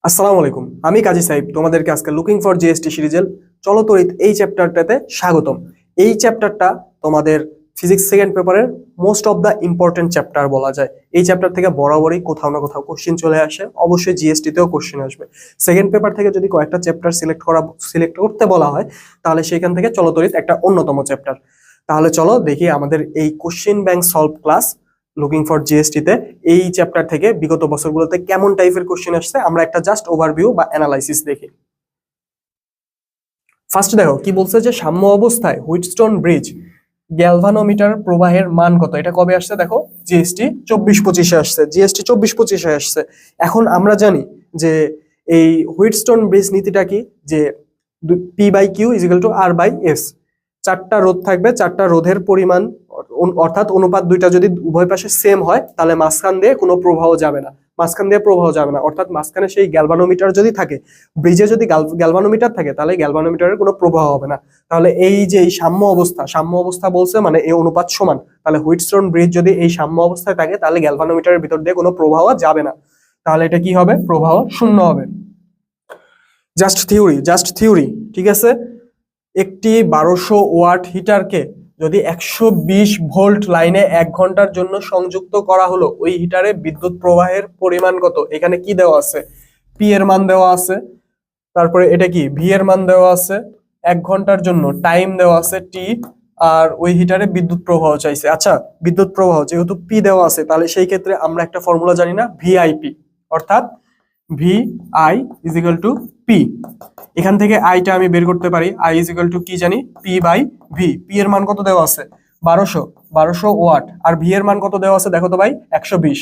আসসালামু আলাইকুম, আমি কাজী সাহেব তোমাদেরকে আজকে লুকিং ফর জিএসটি সিরিজের চলতরিত এই চ্যাপ্টারটাতে স্বাগতম। এই চ্যাপ্টারটা তোমাদের ফিজিক্স সেকেন্ড পেপারের most of the important chapter বলা যায়। এই চ্যাপ্টার থেকে বরাবরই কোথাও না কোথাও কোশ্চেন চলে আসে, অবশ্যই জিএসটি তেও কোশ্চেন আসবে। সেকেন্ড পেপার থেকে যদি কয়েকটা চ্যাপ্টার সিলেক্ট করতে বলা হয়, তাহলে সেখান থেকে চলতরিত একটা অন্যতম চ্যাপ্টার। তাহলে চলো দেখি আমাদের এই question bank solve class looking for GST তে এই চ্যাপ্টার থেকে বিগত বছরগুলোতে কেমন টাইপের কোশ্চেন আসছে আমরা একটা জাস্ট ওভারভিউ বা অ্যানালাইসিস দেখি। ফার্স্ট দেখো কি বলছে, যে সাম্য অবস্থায় হুইটস্টোন ব্রিজ গ্যালভানোমিটার প্রবাহের মান কত। এটা কবে আসছে দেখো, জিএসটি 24-25-এ আসছে, জিএসটি 24-25-এ আসছে। এখন আমরা জানি যে এই হুইটস্টোন ব্রিজ নীতিটা কি, যে P by Q equal to R by S. চারটা রোধ থাকবে, চারটা রোধের পরিমাণ অর্থাৎ অনুপাত দুইটা যদি উভয় পাশে সেম হয়, তাহলে মাঝখান দিয়ে কোনো প্রবাহ যাবে না, অর্থাৎ মাঝখানে সেই গ্যালভানোমিটার যদি থাকে, ব্রিজে যদি গ্যালভানোমিটার থাকে, তাহলে গ্যালভানোমিটারের কোনো প্রবাহ হবে না। তাহলে এই যে এই সাম্য অবস্থা বলছে, মানে এই অনুপাত সমান, তাহলে হুইটস্টোন ব্রিজ যদি এই সাম্য অবস্থায় থাকে, তাহলে গ্যালভানোমিটারের ভিতর দিয়ে কোনো প্রবাহ যাবে না, তাহলে এটা কি হবে, প্রবাহ শূন্য হবে। জাস্ট থিওরি, ঠিক আছে। একটি 1200 ওয়াট হিটারকে যদি 120 ভোল্ট লাইনে 1 ঘন্টার জন্য সংযুক্ত করা হলো, ওই হিটারে বিদ্যুৎ প্রবাহের পরিমাণ কত। এখানে কি দেওয়া আছে, পি এর মান দেওয়া আছে, তারপরে এটা কি ভি এর মান দেওয়া আছে, 1 ঘন্টার জন্য টাইম দেওয়া আছে টি, আর ওই হিটারে বিদ্যুৎ প্রবাহ চাইছে। আচ্ছা, বিদ্যুৎ প্রবাহ যেহেতু পি দেওয়া আছে, তাহলে সেই ক্ষেত্রে আমরা একটা ফর্মুলা জানি না, ভিআইপি, অর্থাৎ V I is equal to P. এখান থেকে আইটা আমি বের করতে পারি, আই ইজ ইকুয়াল টু কি জানি, পি বাই ভি। পি এর মান কত দেওয়া আছে, 1200 ওয়াট, আর ভি এর মান কত দেওয়া আছে দেখো তো ভাই, 120।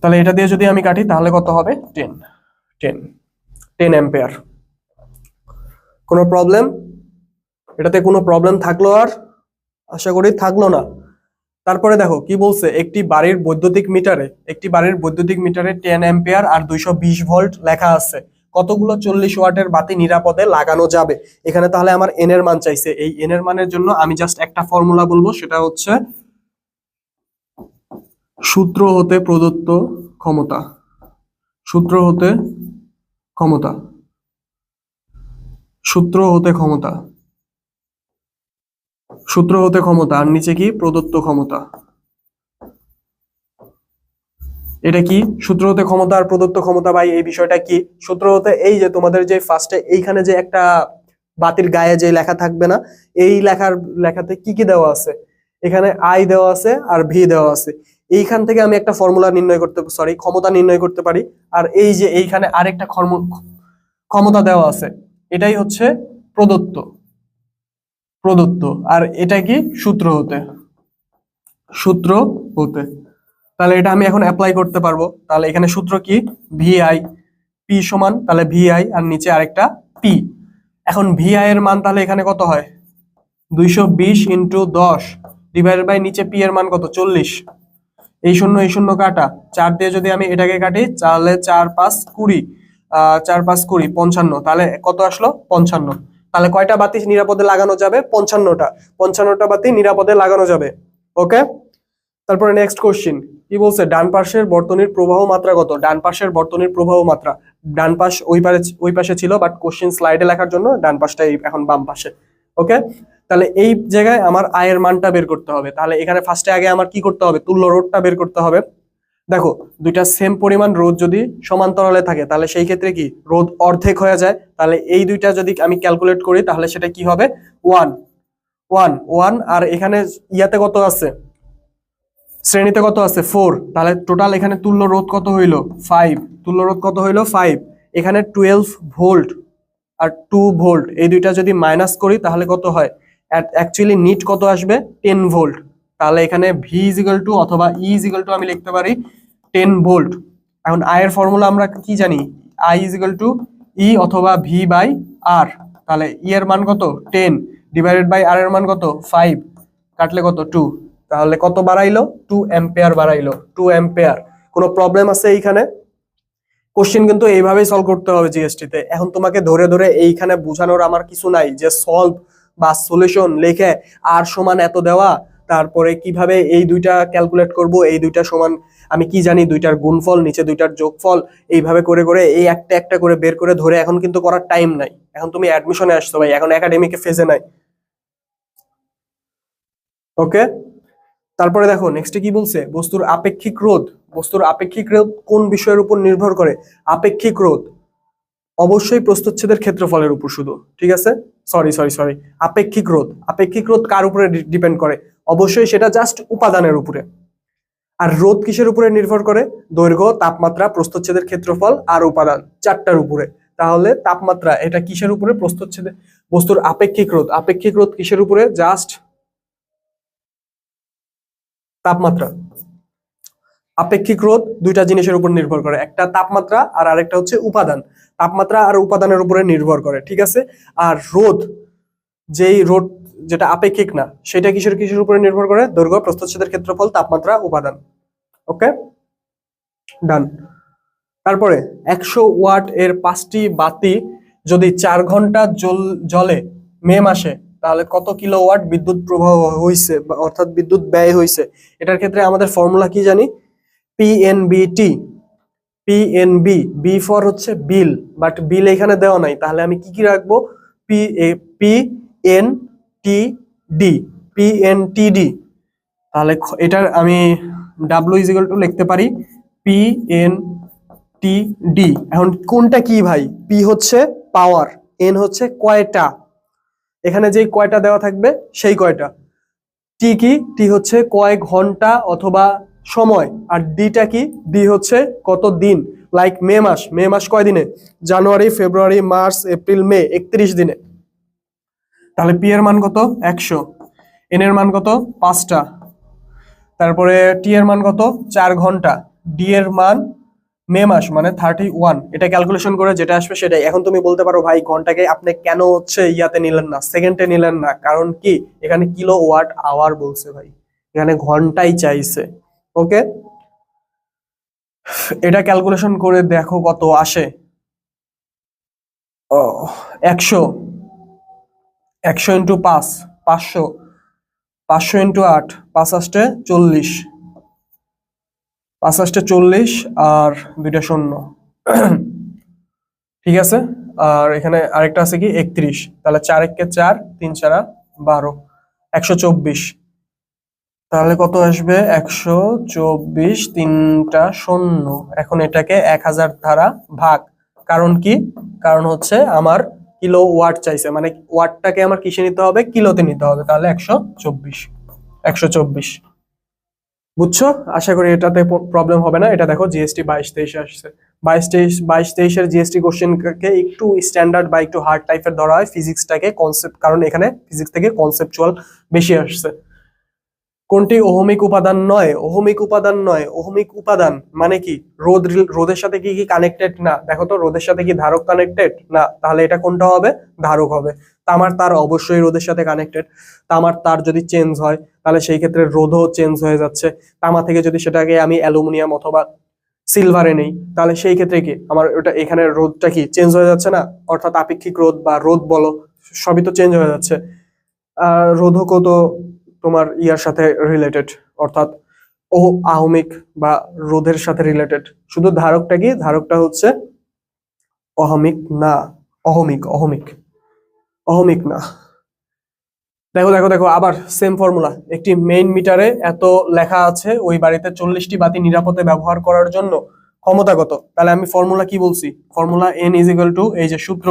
তাহলে এটা দিয়ে যদি আমি কাটি, তাহলে কত হবে, 10 অ্যাম্পিয়ার। কোনো প্রবলেম? এটাতে কোনো প্রবলেম থাকলো আর? আশা করি থাকলো না। তারপরে দেখো কি বলছে, একটি বাড়ির বৈদ্যুতিক মিটারে 10 অ্যাম্পিয়ার আর 220 ভোল্ট লেখা আছে, কতগুলো 40 ওয়াটের বাতি নিরাপদে লাগানো যাবে। এখানে তাহলে আমার এন এর মান চাইছে। এই এন এর মানের জন্য আমি জাস্ট একটা ফর্মুলা বলবো, সেটা হচ্ছে সূত্র হতে প্রদত্ত ক্ষমতা। সূত্র হতে ক্ষমতা আর নিচে কি, প্রদত্ত ক্ষমতা। এটা কি, সূত্র হতে ক্ষমতা আর প্রদত্ত ক্ষমতা। ভাই এই বিষয়টা কি, সূত্র হতে এই যে তোমাদের যে ফার্স্টে এইখানে যে একটা বাতির গায়ে যে লেখা থাকবে না, এই লেখাতে কি কি দেওয়া আছে, এখানে আই দেওয়া আছে আর ভি দেওয়া আছে। এইখান থেকে আমি একটা ফর্মুলা ক্ষমতা নির্ণয় করতে পারি। আর এই যে এইখানে আরেকটা ক্ষমতা দেওয়া আছে, এটাই হচ্ছে প্রদত্ত। আর এটা কি, সূত্র হতে। তাহলে এটা আমি এখন অ্যাপ্লাই করতে পারবো। তাহলে এখানে সূত্র কি, ভিআই পি সমান, তাহলে ভিআই আর নিচে আরেকটা পি। এখন ভিআই এর মান তাহলে এখানে কত হয়, 220 ইন্টু 10 ডিভাইডেড বাই নিচে পি এর মান কত, 40। এই শূন্য কাটা, 4 দিয়ে যদি আমি এটাকে কাটি, তাহলে 4 5 20, 4 5 20 55, তাহলে কত আসলো, 55। তাহলে কয়টা বাতি নিরাপদে লাগানো যাবে, 55টা বাতি নিরাপদে লাগানো যাবে। ওকে, তারপরে নেক্সট কোশ্চেন কি বলছে, ডান পাশের বর্তনীর প্রবাহ মাত্রা কত। ডান পাশ ওই পাশে ছিল, বাট কোশ্চেন স্লাইডে লেখার জন্য ডান পাশটা এখন বাম পাশে। ওকে, তাহলে এই জায়গায় আমার আয়ের মানটা বের করতে হবে। তাহলে এখানে ফার্স্টে আগে আমার কি করতে হবে, তুল্য রোধটা বের করতে হবে। দেখো দুইটা সেম পরিমাণ রোধ যদি সমান্তরালে থাকে, তাহলে সেই ক্ষেত্রে কি, রোধ অর্ধেক হয়ে যায়। তাহলে এই দুইটা যদি আমি ক্যালকুলেট করি, তাহলে সেটা কি হবে, 1 আর এখানে ইয়াতে কত আছে, শ্রেণীতে কত আছে, 4। তাহলে টোটাল এখানে তুল্য রোধ কত হইলো, 5। এখানে 12 ভোল্ট আর 2 ভোল্ট, এই দুইটা যদি মাইনাস করি, তাহলে কত হয়, অ্যাকচুয়ালি নিট কত আসবে, 10 ভোল্ট। তাহলে এখানে ভি ইজিক্যাল টু অথবা ই ইজিক্যাল টু আমি লিখতে পারি 10 ভোল্ট। এখন আই এর ফর্মুলা আমরা কি জানি, আই ইজিক্যাল টু ই অথবা ভি বাই আর। তাহলে ই এর মান কত, 10 ডিভাইডেড বাই আর এর মান কত, 5, কাটলে কত, 2। তাহলে কত বাড়াইলো, 2 অ্যাম্পিয়ার বাড়াইলো, 2 অ্যাম্পিয়ার। কোনো প্রবলেম আছে এইখানে? কোশ্চেন কিন্তু এইভাবেই সলভ করতে হবে জিএসটি তে। এখন তোমাকে ধরে ধরে এইখানে বোঝানোর আমার কিছু নাই, যে সলভ বা সলিউশন লিখে আর সমান এত দেওয়া, তারপরে কিভাবে এই দুইটা ক্যালকুলেট করব, এই দুইটা সমান আমি কি জানি, দুইটার গুণফল নিচে দুইটার যোগফল, এইভাবে করে করে এই একটা একটা করে বের করে ধরে এখন কিন্তু করার টাইম নাই। এখন তুমি অ্যাডমিশনে আসছো ভাই, এখন একাডেমিক ফেজে নাই। ওকে, তারপরে দেখো নেক্সটে কি বলছে, বস্তুর আপেক্ষিক রোধ। বস্তুর আপেক্ষিক রোধ কোন বিষয়ের উপর নির্ভর করে? আপেক্ষিক রোধ অবশ্যই প্রস্থচ্ছেদের ক্ষেত্রফলের উপর শুধু, ঠিক আছে? সরি সরি সরি, আপেক্ষিক রোধ, আপেক্ষিক রোধ কার উপরে ডিপেন্ড করে? অবশ্যই সেটা জাস্ট উপাদানের উপরে। আর রোধ কিসের উপরে নির্ভর করে? দৈর্ঘ্য, তাপমাত্রা, প্রস্থচ্ছেদের ক্ষেত্রফল আর উপাদান, চারটার উপরে। তাহলে তাপমাত্রা এটা কিসের উপরে? প্রস্থচ্ছেদে। বস্তুর আপেক্ষিক রোধ, আপেক্ষিক রোধ কিসের উপরে? জাস্ট তাপমাত্রা। আপেক্ষিক রোধ দুইটা জিনিসের উপর নির্ভর করে, একটা তাপমাত্রা আর আরেকটা হচ্ছে উপাদান। তাপমাত্রা আর উপাদানের উপরে নির্ভর করে, ঠিক আছে? আর রোধ, যেই রোধ যেটা আপেক্ষিক না, সেটা কিসের কিসের উপরে নির্ভর করে? দৈর্ঘ্য, প্রস্থচ্ছেদের ক্ষেত্রফল, তাপমাত্রা, উপাদান। ওকে, ডান। তারপরে 100 ওয়াট এর 5টি বাতি যদি 4 ঘন্টা জ্বলে মে মাসে, তাহলে কত কিলোওয়াট বিদ্যুৎ প্রবাহ হয়েছে, অর্থাৎ বিদ্যুৎ ব্যয় হয়েছে? এটার ক্ষেত্রে আমাদের ফর্মুলা কি জানি? পিএনবিটি। পিএনবি, বি ফর হচ্ছে বিল, বাট বিল এখানে দেওয়া নাই, তাহলে আমি কি কি রাখবো? পিএনটিডি, পিএনটিডি। তাহলে এটার আমি ডাব্লিউ ইজ ইকুয়াল টু লিখতে পারি পিএনটিডি। এখন কোনটা কি ভাই? পি হচ্ছে পাওয়ার, এন হচ্ছে কয়টা, এখানে যেই কয়টা দেওয়া থাকবে সেই কয়টা। টি কি? টি হচ্ছে কয় ঘন্টা অথবা সময়। আর ডিটা কি? ডি হচ্ছে কত দিন। লাইক মে মাস, মে মাস কয় দিনে? জানুয়ারি, ফেব্রুয়ারি, মার্চ, এপ্রিল, মে, 31 দিনে। তাহলে পি এর মান কত? 100। এন এর মান কত? 5টা। তারপরে টি এর মান কত? 4 ঘন্টা। ডি এর মান মে মাস মানে 31। এটা ক্যালকুলেশন করে যেটা আসবে সেটাই। এখন তুমি বলতে পারো ভাই ঘন্টাকে আপনি কেন হচ্ছে ইয়াতে নিলেন না, সেকেন্ডে নিলেন না? কারণ কি, এখানে কিলো ওয়াট আওয়ার বলছে ভাই, এখানে ঘন্টাই চাইছে। ওকে, এটা ক্যালকুলেশন করে দেখো কত আসে। 100, 100 ইন্টু 5, 500, 500 ইন্টু 8, 5 আষ্টে 40, 5 আষ্টে 40 আর দুইটা শূন্য। ঠিক আছে, আর এখানে আরেকটা আছে কি 31, তাহলে 4 একে 4, 3 4 12, 124। তাহলে কত আসবে? 124, তিনটা শূন্য। এখন এটাকে 1000 দ্বারা ভাগ। কারণ কি? কারণ হচ্ছে আমার কিলো ওয়াট চাইছে, মানে ওয়াটটাকে আমার কিসে নিতে হবে? কিলোতে নিতে হবে। তাহলে 124, 124। বুঝছো? আশা করি এটাতে প্রবলেম হবে না। এটা দেখো জিএসটি 22-23 আসছে। 22-23 এর জিএসটি কোশ্চেনকে একটু স্ট্যান্ডার্ড বা একটু হার্ড টাইপের ধরা হয়, ফিজিক্সটাকে কনসেপ্ট, কারণ এখানে ফিজিক্স থেকে কনসেপচুয়াল বেশি আসছে। কোনটি ওহমিক উপাদান নয়? ওহমিক উপাদান নয়, ওহমিক উপাদান মানে কি? রোধের সাথে কি কি কানেক্টেড না? দেখো তো, রোধের সাথে কি ধারক কানেক্টেড না? তাহলে এটা কোনটা হবে? ধারক হবে। তামার তার অবশ্যই রোধের সাথে কানেক্টেড। তামার তার যদি চেঞ্জ হয় তাহলে সেই ক্ষেত্রে রোধও চেঞ্জ হয়ে যাচ্ছে। তামা থেকে যদি সেটাকে আমি অ্যালুমিনিয়াম অথবা সিলভারে নেই, তাহলে সেই ক্ষেত্রে কি আমার ওটা এখানে রোধটা কি চেঞ্জ হয়ে যাচ্ছে না? অর্থাৎ আপেক্ষিক রোধ বা রোধ বলো, সবই তো চেঞ্জ হয়ে যাচ্ছে। রোধকও তো তোমার ইয়ার সাথে রিলেটেড, অর্থাৎ আহমিক বা রোধের সাথে রিলেটেড। শুধু ধারকটা কি? ধারকটা হচ্ছে অহমিক না, অহমিক, অহমিক, অহমিক না। দেখো দেখো দেখো, আবার সেম ফর্মুলা। একটি মেইন মিটারে এত লেখা আছে, ওই বাড়িতে 40টি বাতি নিরাপদে ব্যবহার করার জন্য ক্ষমতা কত? তাহলে আমি ফর্মুলা কি বলছি? Formula N is equal to, এই যে সূত্র,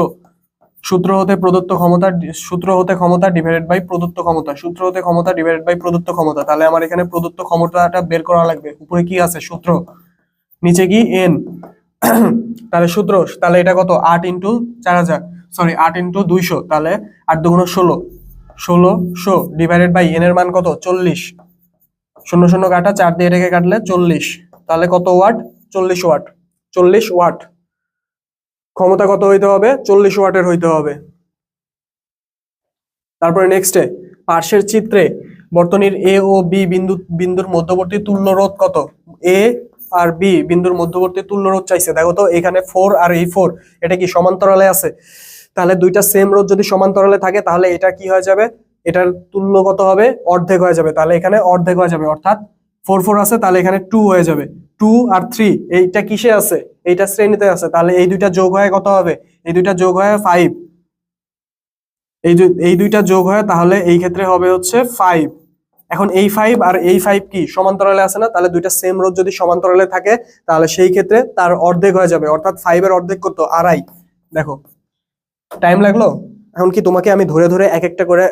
সূত্র হতে প্রদত্ত ক্ষমতা, সূত্র হতে ক্ষমতা ডিভাইডেড বাই প্রদত্ত ক্ষমতা, সূত্র হতে ক্ষমতা ডিভাইডেড বাই প্রদত্ত ক্ষমতা। তাহলে আমার এখানে প্রদত্ত ক্ষমতাটা বের করা লাগবে। উপরে কি আছে? সূত্র, নিচে কি? এন। তাহলে সূত্র, তাহলে এটা কত? 8 ইন্টু 4000, সরি 8 ইন্টু 200, তাহলে 8 দুগুণ 16, 1600 ডিভাইডেড বাই এন এর মান কত? 40। 0 0 কাটা, 4 দিয়ে এটাকে কাটলে 40। তাহলে কত ওয়াট? 40 ওয়াট। 40 ওয়াট ক্ষমতা কত হইতে হবে? 40 ওয়াটের হইতে হবে। তারপরে নেক্সটে পার্শ্বের চিত্রে বর্তনীর এ ও বি বিন্দুর মধ্যবর্তী তুল্য রোধ কত? এ আর বি বিন্দুর মধ্যবর্তী তুল্য রোধ চাইছে। দেখো তো, এখানে 4 আর এই 4 এটা কি সমান্তরালে আছে? তাহলে দুইটা সেম রোধ যদি সমান্তরালে থাকে তাহলে এটা কি হয়ে যাবে? এটার তুল্য কত হবে, অর্ধেক হয়ে যাবে, তাহলে এখানে অর্ধেক হয়ে যাবে, অর্থাৎ 4 আছে, তাহলে এখানে 2 হয়ে যাবে। 2 আর 3 এইটা কিসে আছে, এইটা শ্রেণীতে আছে, তাহলে এই দুইটা যোগ হয়ে কত হবে, এই দুইটা যোগ হয়ে 5, এই দুইটা যোগ হয়, তাহলে এই ক্ষেত্রে হবে হচ্ছে 5। এখন এই 5 আর এই 5 কি সমান্তরালে আছে না, তাহলে দুইটা সেম রোধ যদি সমান্তরালে থাকে তাহলে সেই ক্ষেত্রে তার অর্ধেক হয়ে যাবে, অর্থাৎ 5 এর অর্ধেক কত, আড়াই। দেখো টাইম লাগলো। এখন কি তোমাকে আমি ধরে ধরে এক একটা করে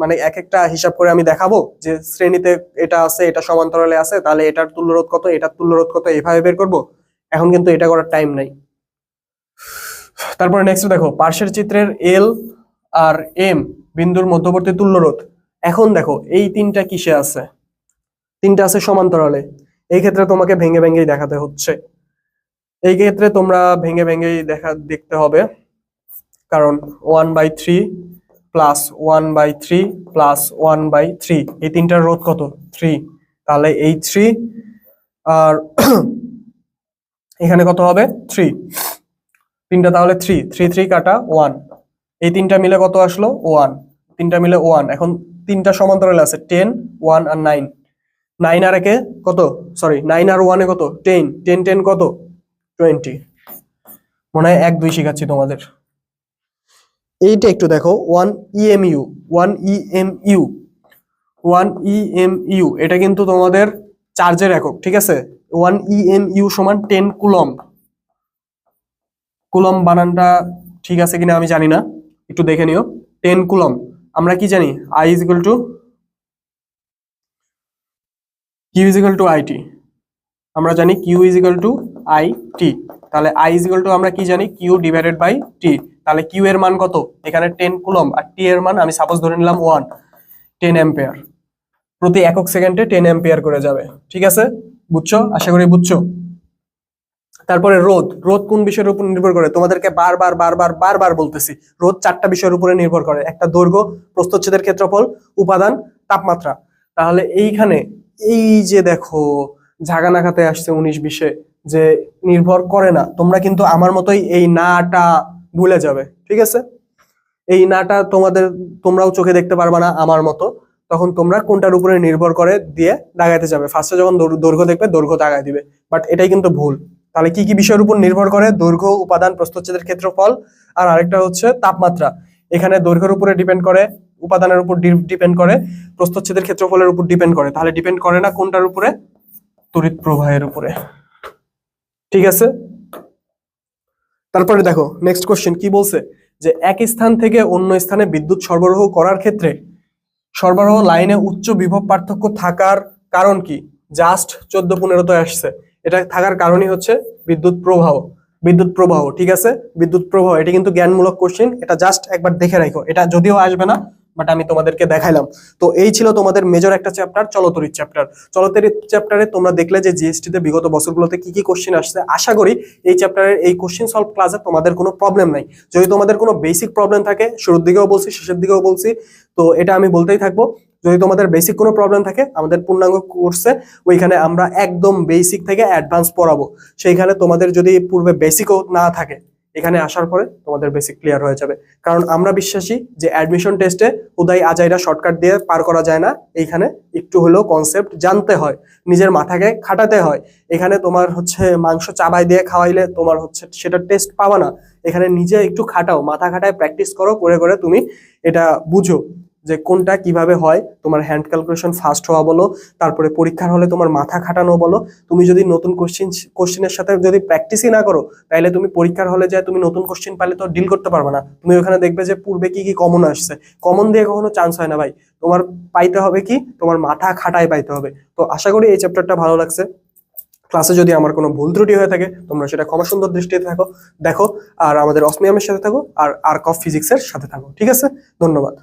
মানে এক একটা হিসাব করে আমি দেখাবো যে শ্রেণীতে এটা আছে, এটা সমান্তরালে আছে, তাহলে এটার তুল্যরোধ কত, এটার তুল্যরোধ কত, এইভাবে বের করব? এখন কিন্তু এটা করার টাইম নাই। তারপরে নেক্সট দেখো, পার্শ্বের চিত্রের এল আর এম বিন্দুর মধ্যবর্তী তুল্যরোধ। এখন দেখো এই তিনটা কিসে আছে, তিনটা আছে সমান্তরালে। এই ক্ষেত্রে তোমাকে ভেঙে ভেঙেই দেখাতে হচ্ছে, এই ক্ষেত্রে তোমরা ভেঙে ভেঙেই দেখতে হবে, কারণ 1/3 প্লাস 1/3 প্লাস 1/3 এই তিনটার রোধ কত, 3, তাহলে এই 3 আর এখানে কত হবে 3, তিনটা তাহলে 3 3 3 কাটা 1, এই তিনটা মিলে কত আসলো 1, তিনটা মিলে 1। এখন তিনটা সমান্তরালে আছে 10 1 আর 9, 9 আর একে কত, সরি 9 আর 1 এ কত 10, 10 10 কত 20। মনে হয় 1 2 শিখাচ্ছি তোমাদের। এইটা একটু দেখো 1 EMU 1 EMU 1 EMU এটা কিন্তু তোমাদের চার্জের একক, ঠিক আছে। 1 EMU সমান 10 কুলম্ব। কুলম্ব বানানটা ঠিক আছে কিনা আমি জানি না, একটু দেখে নিও। 10 কুলম্ব আমরা কি জানি, I is equal to Q is equal to IT, আমরা জানি Q is equal to IT, তাহলে I is equal to আমরা কি জানি Q ডিভাইডেড বাই T, তাহলে Q এর মান কত, এখানে 10 কুলম্ব, আর T এর মান আমি সাপোজ ধরে নিলাম 1, 10 অ্যাম্পিয়ার, প্রতি একক সেকেন্ডে 10 অ্যাম্পিয়ার করে যাবে, ঠিক আছে, বুঝছো, আশা করি বুঝছো। তারপরে রোধ, রোধ কোন বিষয়ের উপর নির্ভর করে, তোমাদেরকে বারবার বারবার বারবার বলতেছি, রোধ 4টা বিষয়ের উপরে নির্ভর করে, একটা দৈর্ঘ্য, প্রস্থচ্ছেদের ক্ষেত্রফল, উপাদান, তাপমাত্রা। তাহলে এইখানে এই যে দেখো ঝাগানাঘাতে আসছে 19-20-এ যে নির্ভর করে না, তোমরা কিন্তু আমার মতোই এই নাটা ভুলে যাবে, ঠিক আছে। এই নাটা তোমরাও চোখে দেখতে পারবা না আমার মতো, তখন তোমরা কোনটার উপরে নির্ভর করে দিয়ে দাগাইতে যাবে, ফার্স্টে যখন দৈর্ঘ্য দেখবে দৈর্ঘ্য দাগাই দিবে, বাট এটাই কিন্তু ভুল। তাহলে কি কি বিষয়ের উপর নির্ভর করে, দৈর্ঘ্য, উপাদান, প্রস্থচ্ছেদের ক্ষেত্রফল, আর আরেকটা হচ্ছে তাপমাত্রা। এখানে দৈর্ঘ্যের উপরে ডিপেন্ড করে, উপাদানের উপর ডিপেন্ড করে, প্রস্থচ্ছেদের ক্ষেত্রফলের উপর ডিপেন্ড করে, তাহলে ডিপেন্ড করে না কোনটার উপরে, তড়িৎ প্রবাহের উপরে, ঠিক আছে। তারপরে দেখো নেক্সট কোশ্চেন কি বলছে, যে এক স্থান থেকে অন্য স্থানে বিদ্যুৎ সরবরাহ করার ক্ষেত্রে সরবরাহ লাইনে উচ্চ বিভব পার্থক্য থাকার কারণ কি, জাস্ট 14-15 আসছে, এটা থাকার কারণই হচ্ছে বিদ্যুৎ প্রবাহ, বিদ্যুৎ প্রবাহ, ঠিক আছে, বিদ্যুৎ প্রবাহ। এটা কিন্তু জ্ঞানমূলক কোশ্চেন, এটা জাস্ট একবার দেখে রাখো, এটা যদিও আসবে না বাট আমি তোমাদেরকে দেখাইলাম। তো এই ছিল তোমাদের মেজর একটা চ্যাপ্টার, চলতরিৎ চ্যাপ্টার। চলতরিৎ চ্যাপ্টারে তোমরা দেখলে যে জিএসটি তে বিগত বছরগুলোতে কি কি কোশ্চেন আসছে, আশা করি এই চ্যাপ্টারের এই কোশ্চেন সলভ ক্লাসে তোমাদের কোনো প্রবলেম নাই। যদি তোমাদের কোনো বেসিক প্রবলেম থাকে, শুরুর দিকেও বলছি শেষের দিকেও বলছি, তো এটা আমি বলতেই থাকবো। যদি তোমাদের বেসিক কোনো প্রবলেম থাকে, আমাদের পূর্ণাঙ্গ কোর্সে ওইখানে আমরা একদম বেসিক থেকে অ্যাডভান্স পড়াবো, সেইখানে তোমাদের যদি পূর্বে বেসিকও না থাকে, এখানে আসার পরে তোমাদের বেসিক ক্লিয়ার হয়ে যাবে। কারণ আমরা বিশ্বাসী যে অ্যাডমিশন টেস্টে উদয় আজাইরা শর্টকাট দিয়ে পার করা যায় না, এইখানে একটু হলেও কনসেপ্ট জানতে হয়, নিজের মাথাকে খাটাতে হয়। এখানে তোমার হচ্ছে মাংস চাবাই দিয়ে খাওয়াইলে তোমার হচ্ছে সেটা টেস্ট পাবা না, এখানে নিজে একটু খাটাও, মাথা খাটায় প্র্যাকটিস করো, করে করে তুমি এটা বুঝো যে কোনটা কিভাবে হয়। তোমার হ্যান্ড ক্যালকুলেশন ফাস্ট হওয়া বলো, তারপরে পরীক্ষার হলে তোমার মাথা খাটানো বলো। তুমি যদি নতুন কোশ্চেনের সাথে যদি প্র্যাকটিসই না করো, তাহলে তুমি পরীক্ষার হলে যায় তুমি নতুন কোশ্চেন পাইলে তো ডিল করতে পারবে না। তুমি ওখানে দেখবে যে পূর্বে কি কি কমন আসছে, কমন দিয়ে কখনো চান্স হয় না ভাই, তোমার পাইতে হবে কি, তোমার মাথা খাটায় পাইতে হবে। তো আশা করি এই চ্যাপ্টারটা ভালো লাগছে। ক্লাসে যদি আমার কোনো ভুল ত্রুটি হয়ে থাকে তোমরা সেটা ক্ষমা সুন্দর দৃষ্টিতে দেখো, আর আমাদের অসমিয়ামের সাথে থাকো, আর আর্ক অফ ফিজিক্সের সাথে থাকো, ঠিক আছে। ধন্যবাদ।